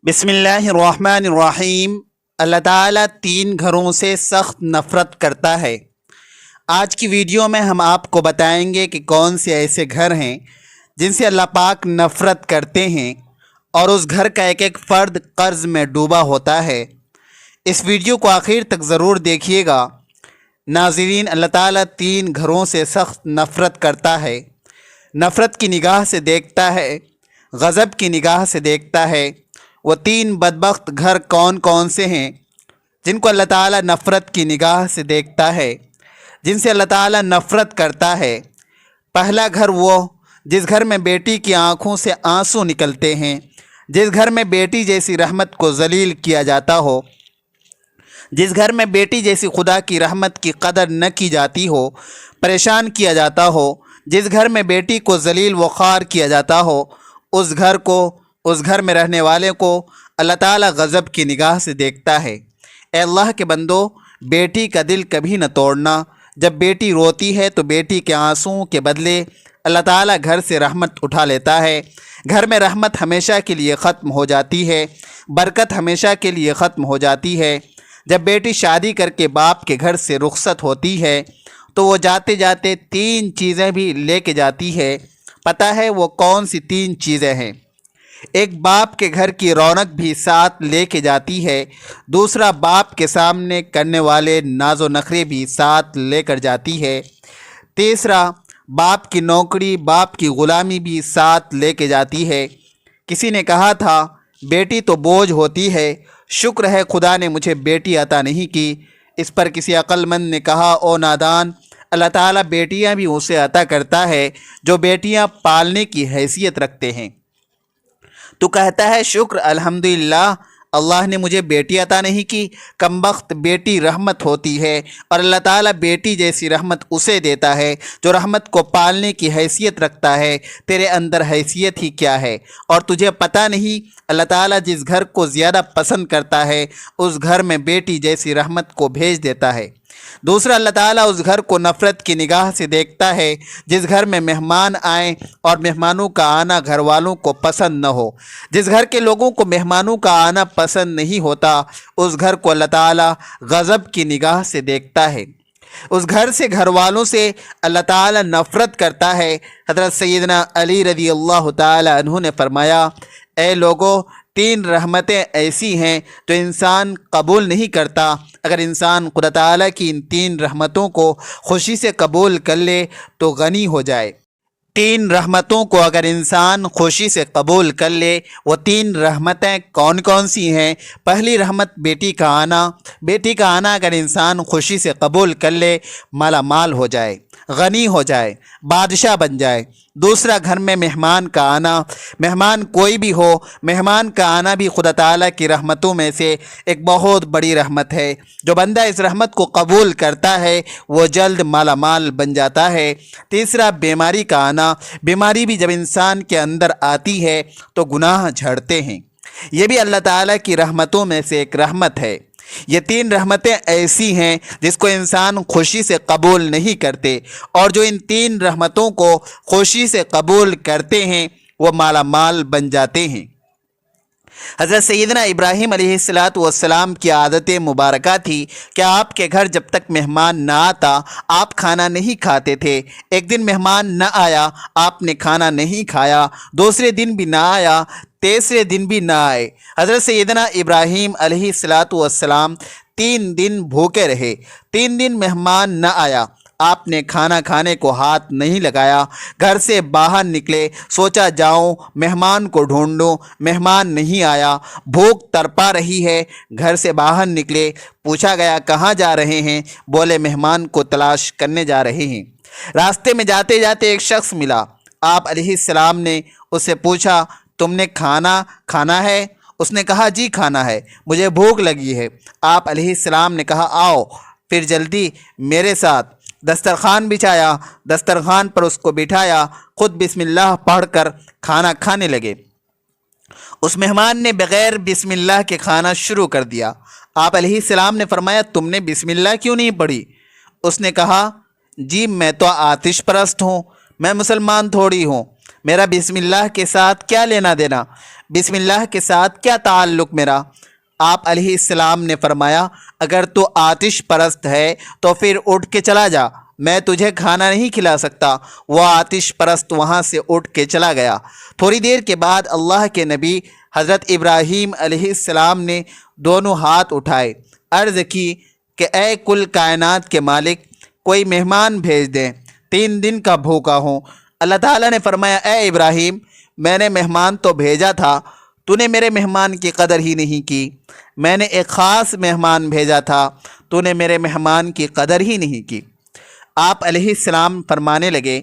बिस्मिल्लाहिर्रहमानिर्रहीम। अल्लाह ताला तीन घरों से सख्त नफ़रत करता है। आज की वीडियो में हम आपको बताएंगे कि कौन से ऐसे घर हैं जिनसे अल्लाह पाक नफ़रत करते हैं और उस घर का एक एक फ़र्द कर्ज़ में डूबा होता है। इस वीडियो को आखिर तक ज़रूर देखिएगा। नाज़रीन, अल्लाह ताला तीन घरों से सख्त नफ़रत करता है। नफ़रत की निगाह से देखता है, गज़ब की निगाह से देखता है। वो तीन बदबख्त घर कौन कौन से हैं जिनको अल्लाह ताला नफ़रत की निगाह से देखता है, जिनसे अल्लाह ताला नफ़रत करता है। पहला घर वो जिस घर में बेटी की आँखों से आंसू निकलते हैं, जिस घर में बेटी जैसी रहमत को जलील किया जाता हो, जिस घर में बेटी जैसी खुदा की रहमत की कदर न की जाती हो, परेशान किया जाता हो, जिस घर में बेटी को जलील वक़ार किया जाता हो, उस घर में रहने वाले को अल्लाह ताला गज़ब की निगाह से देखता है। ए अल्लाह के बंदो, बेटी का दिल कभी न तोड़ना। जब बेटी रोती है तो बेटी के आंसुओं के बदले अल्लाह ताला घर से रहमत उठा लेता है। घर में रहमत हमेशा के लिए ख़त्म हो जाती है, बरकत हमेशा के लिए ख़त्म हो जाती है। जब बेटी शादी करके बाप के घर से रुखसत होती है तो वो जाते जाते तीन चीज़ें भी लेके जाती है। पता है वो कौन सी तीन चीज़ें हैं? एक, बाप के घर की रौनक भी साथ लेके जाती है। दूसरा, बाप के सामने करने वाले नाजो नखरे भी साथ लेकर जाती है। तीसरा, बाप की नौकरी, बाप की ग़ुलामी भी साथ लेके जाती है। किसी ने कहा था बेटी तो बोझ होती है, शुक्र है खुदा ने मुझे बेटी अता नहीं की। इस पर किसी अक्लमंद ने कहा, ओ नादान, अल्लाह ताला बेटियां भी उसे अता करता है जो बेटियां पालने की हैसियत रखते हैं। तो कहता है शुक्र अल्हम्दुलिल्लाह, अल्लाह ने मुझे बेटी अता नहीं की। कमबख्त, बेटी रहमत होती है और अल्लाह ताला बेटी जैसी रहमत उसे देता है जो रहमत को पालने की हैसियत रखता है। तेरे अंदर हैसियत ही क्या है और तुझे पता नहीं। अल्लाह ताला जिस घर को ज़्यादा पसंद करता है उस घर में बेटी जैसी रहमत को भेज देता है। दूसरा, अल्लाह ताला उस घर को नफ़रत की निगाह से देखता है जिस घर में मेहमान आए और मेहमानों का आना घर वालों को पसंद न हो। जिस घर के लोगों को मेहमानों का आना पसंद नहीं होता उस घर को अल्लाह ताला गज़ब की निगाह से देखता है। उस घर से, घर वालों से अल्लाह ताला नफ़रत करता है। हज़रत सैयदना अली रज़ी अल्लाह ताला अन्हु ने फरमाया, ए लोगो, तीन रहमतें ऐसी हैं जो इंसान कबूल नहीं करता। अगर इंसान खुदा ताला की इन तीन रहमतों को खुशी से कबूल कर ले तो गनी हो जाए। तीन रहमतों को अगर इंसान खुशी से कबूल कर ले, वो तीन रहमतें कौन कौन सी हैं? पहली रहमत बेटी का आना। बेटी का आना अगर इंसान खुशी से कबूल कर ले, माला माल हो जाए, गनी हो जाए, बादशाह बन जाए। दूसरा, घर में मेहमान का आना। मेहमान कोई भी हो, मेहमान का आना भी खुदा ताला की रहमतों में से एक बहुत बड़ी रहमत है। जो बंदा इस रहमत को कबूल करता है वो जल्द माला माल बन जाता है। तीसरा, बीमारी का आना। बीमारी भी जब इंसान के अंदर आती है तो गुनाह झड़ते हैं। ये भी अल्लाह ताला की रहमतों में से एक रहमत है। ये तीन रहमतें ऐसी हैं जिसको इंसान खुशी से कबूल नहीं करते, और जो इन तीन रहमतों को खुशी से कबूल करते हैं वो माला माल बन जाते हैं। हज़रत सैयदना इब्राहीम अलैहिस्सलातु वस्सलाम की आदत मुबारका थी कि आपके घर जब तक मेहमान न आता आप खाना नहीं खाते थे। एक दिन मेहमान न आया, आपने खाना नहीं खाया। दूसरे दिन भी ना आया, तीसरे दिन भी ना आए। हज़रत सैयदना इब्राहीम अलैहिस्सलातु वस्सलाम 3 दिन भूखे रहे। 3 दिन मेहमान न आया, आपने खाना खाने को हाथ नहीं लगाया। घर से बाहर निकले, सोचा जाऊं मेहमान को ढूंढूं, मेहमान नहीं आया। भूख तड़पा रही है, घर से बाहर निकले, पूछा गया कहाँ जा रहे हैं? बोले मेहमान को तलाश करने जा रहे हैं। रास्ते में जाते जाते एक शख्स मिला। आप अलैहिस्सलाम ने उससे पूछा, तुमने खाना है? उसने कहा जी खाना है, मुझे भूख लगी है। आप अलैहिस्सलाम ने कहा आओ फिर जल्दी मेरे साथ। दस्तरखान बिछाया, दस्तरखान पर उसको बिठाया, खुद बिस्मिल्लाह पढ़कर खाना खाने लगे। उस मेहमान ने बग़ैर बिस्मिल्लाह के खाना शुरू कर दिया। आप अलैहिस्सलाम ने फरमाया तुमने बिस्मिल्लाह क्यों नहीं पढ़ी? उसने कहा जी मैं तो आतिश परस्त हूँ, मैं मुसलमान थोड़ी हूँ, मेरा बिस्मिल्लाह के साथ क्या लेना देना। بسم اللہ کے ساتھ کیا تعلق میرا؟ آپ علیہ السلام نے فرمایا اگر تو آتش پرست ہے تو پھر اٹھ کے چلا جا، میں تجھے کھانا نہیں کھلا سکتا۔ وہ آتش پرست وہاں سے اٹھ کے چلا گیا۔ تھوڑی دیر کے بعد اللہ کے نبی حضرت ابراہیم علیہ السلام نے دونوں ہاتھ اٹھائے، عرض کی کہ اے کل کائنات کے مالک، کوئی مہمان بھیج دیں، 3 دن کا بھوکا ہوں۔ اللہ تعالیٰ نے فرمایا اے ابراہیم، میں نے مہمان تو بھیجا تھا، تو نے میرے مہمان کی قدر ہی نہیں کی۔ میں نے ایک خاص مہمان بھیجا تھا، تو نے میرے مہمان کی قدر ہی نہیں کی۔ آپ علیہ السلام فرمانے لگے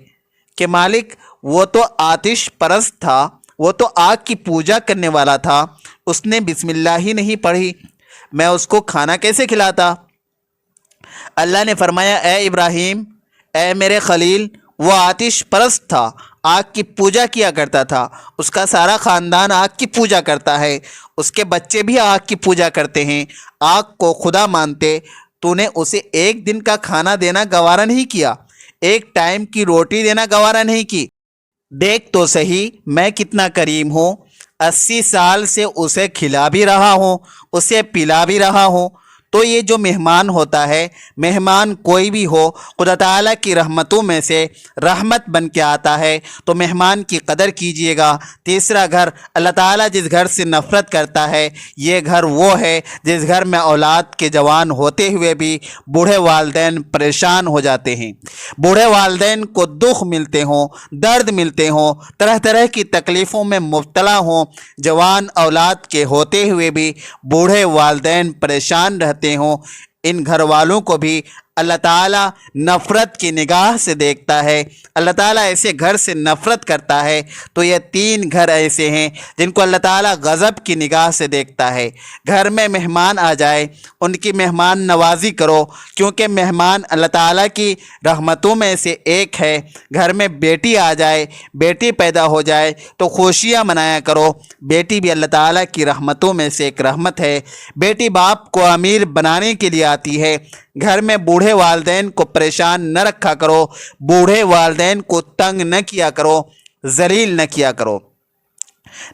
کہ مالک، وہ تو آتش پرست تھا، وہ تو آگ کی پوجا کرنے والا تھا، اس نے بسم اللہ ہی نہیں پڑھی، میں اس کو کھانا کیسے کھلاتا؟ اللہ نے فرمایا اے ابراہیم، اے میرے خلیل، وہ آتش پرست تھا، آگ کی پوجا کیا کرتا تھا، اس کا سارا خاندان آگ کی پوجا کرتا ہے، اس کے بچے بھی آگ کی پوجا کرتے ہیں، آگ کو خدا مانتے۔ تو نے اسے 1 دن کا کھانا دینا گوارا نہیں کیا، 1 ٹائم کی روٹی دینا گوارا نہیں کی۔ دیکھ تو صحیح میں کتنا کریم ہوں، 80 سال سے اسے کھلا بھی رہا ہوں، اسے پلا بھی رہا ہوں۔ تو یہ جو مہمان ہوتا ہے، مہمان کوئی بھی ہو، خدا تعالیٰ کی رحمتوں میں سے رحمت بن کے آتا ہے، تو مہمان کی قدر کیجئے گا۔ تیسرا گھر، اللہ تعالیٰ جس گھر سے نفرت کرتا ہے، یہ گھر وہ ہے جس گھر میں اولاد کے جوان ہوتے ہوئے بھی بوڑھے والدین پریشان ہو جاتے ہیں، بوڑھے والدین کو دکھ ملتے ہوں، درد ملتے ہوں، طرح طرح کی تکلیفوں میں مبتلا ہوں، جوان اولاد کے ہوتے ہوئے بھی بوڑھے والدین پریشان رہتے ہوں، ان گھر والوں کو بھی اللہ تعالیٰ نفرت کی نگاہ سے دیکھتا ہے۔ اللہ تعالیٰ ایسے گھر سے نفرت کرتا ہے۔ تو یہ 3 گھر ایسے ہیں جن کو اللہ تعالیٰ غضب کی نگاہ سے دیکھتا ہے۔ گھر میں مہمان آ جائے، ان کی مہمان نوازی کرو، کیونکہ مہمان اللہ تعالیٰ کی رحمتوں میں سے ایک ہے۔ گھر میں بیٹی آ جائے، بیٹی پیدا ہو جائے تو خوشیاں منایا کرو، بیٹی بھی اللہ تعالیٰ کی رحمتوں میں سے ایک رحمت ہے۔ بیٹی باپ کو امیر بنانے کے لیے آتی ہے۔ گھر میں بوڑھے والدین کو پریشان نہ رکھا کرو، بوڑھے والدین کو تنگ نہ کیا کرو، ذلیل نہ کیا کرو۔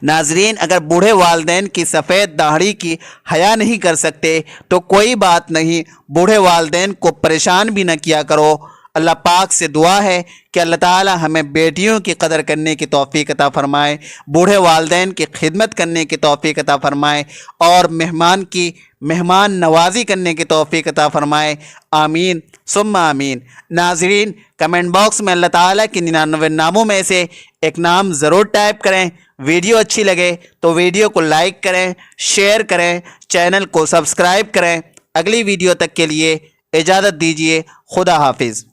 ناظرین، اگر بوڑھے والدین کی سفید داڑھی کی حیا نہیں کر سکتے تو کوئی بات نہیں، بوڑھے والدین کو پریشان بھی نہ کیا کرو۔ اللہ پاک سے دعا ہے کہ اللہ تعالی ہمیں بیٹیوں کی قدر کرنے کی توفیق عطا فرمائے، بوڑھے والدین کی خدمت کرنے کی توفیق عطا فرمائے، اور مہمان نوازی کرنے کی توفیق عطا فرمائے۔ آمین ثم آمین۔ ناظرین، کمنٹ باکس میں اللہ تعالیٰ کی 99 ناموں میں سے ایک نام ضرور ٹائپ کریں۔ ویڈیو اچھی لگے تو ویڈیو کو لائک کریں، شیئر کریں، چینل کو سبسکرائب کریں۔ اگلی ویڈیو تک کے لیے اجازت دیجیے۔ خدا حافظ۔